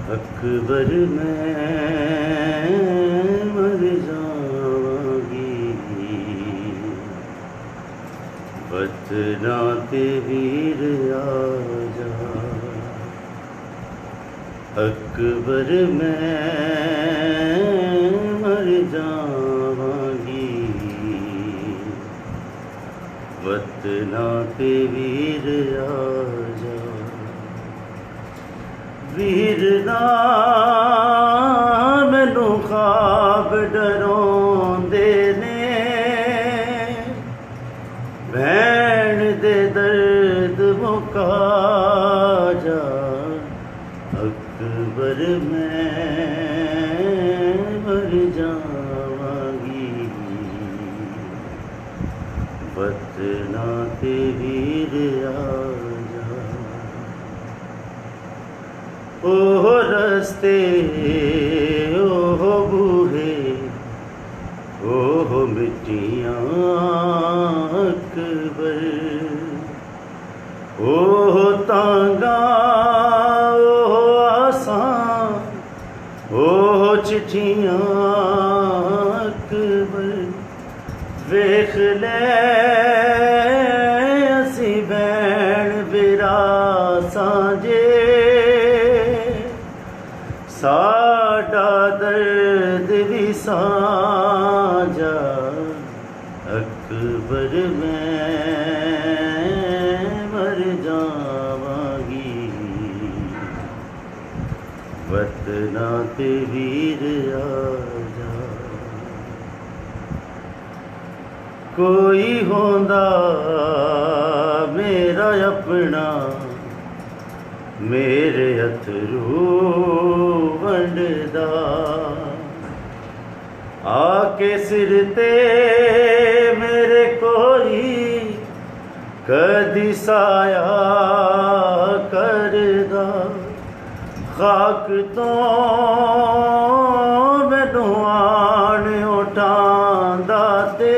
अकबर मैं मर जावांगी, बतना ते वीर आजा। अकबर मैं मर जावांगी, बतना ते वीर आजा। वीर ना मैनू ख्वाब डराउंदे ने, भैन दे दर्द मुका जा। अकबर मैं मर जावांगी, बतना ते वीर आजा। ओह रस्ते ओह बूहे ओह मिट्टियाँ अकबर, ओह तांगा ओह आसान ओह चिट्ठियाँ अकबर। वेख ले असी भैन बिरा सांझे, साडा दर्द भी साझा। अकबर मैं मर जावांगी, बतना ते वीर आजा। कोई होंदा मेरा अपना, मेरे अथरू वंडदा, आके सिर ते मेरे कोई कदी साया करदा। खाक तो मैनू आन उठांदा ते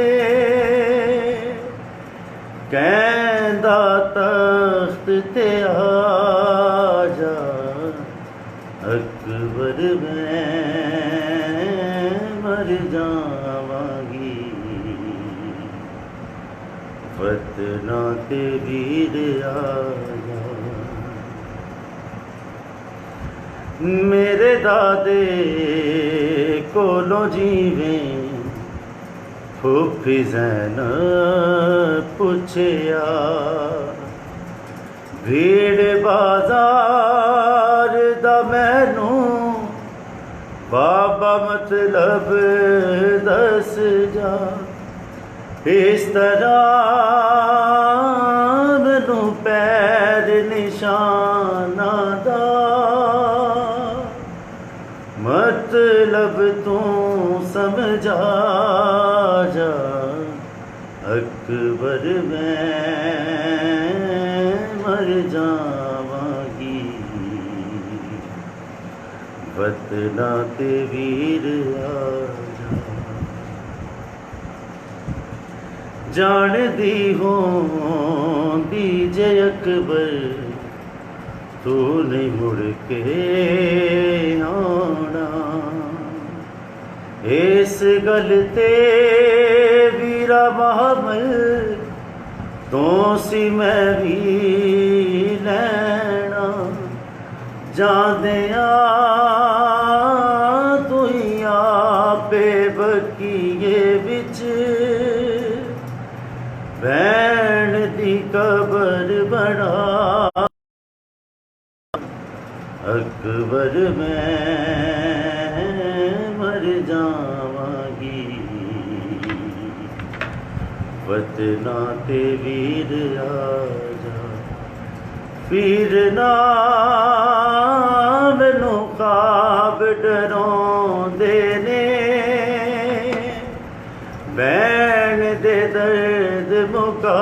कहंदा तख्त ते आजा। अकबर मैं मर जावांगी, बतना ते वीर आजा। मेरे दादे कोलों जीवें फूफी ज़ैनब पुछया, भीड़ बाजार दा मैनू बाबा मतलब दस जा। इस तरह मैनू पैर निशाना दा मतलब तू समझा जा। अकबर मैं मर जावांगी, बतना ते वीर आजा। जान दी होंदी जे अकबर, तू नहीं मुड़ के आना। इस गल ते वीरा बहादुर तो सी मैं भी लैना। जांदिया तू ही आपे बकीए बिच, भैन दी कबर बना। अकबर मैं मर जावांगी, बतना ते वीर आजा। फिर ना मैनू ख्वाब डराउंदे ने, भैन दे दर्द मुका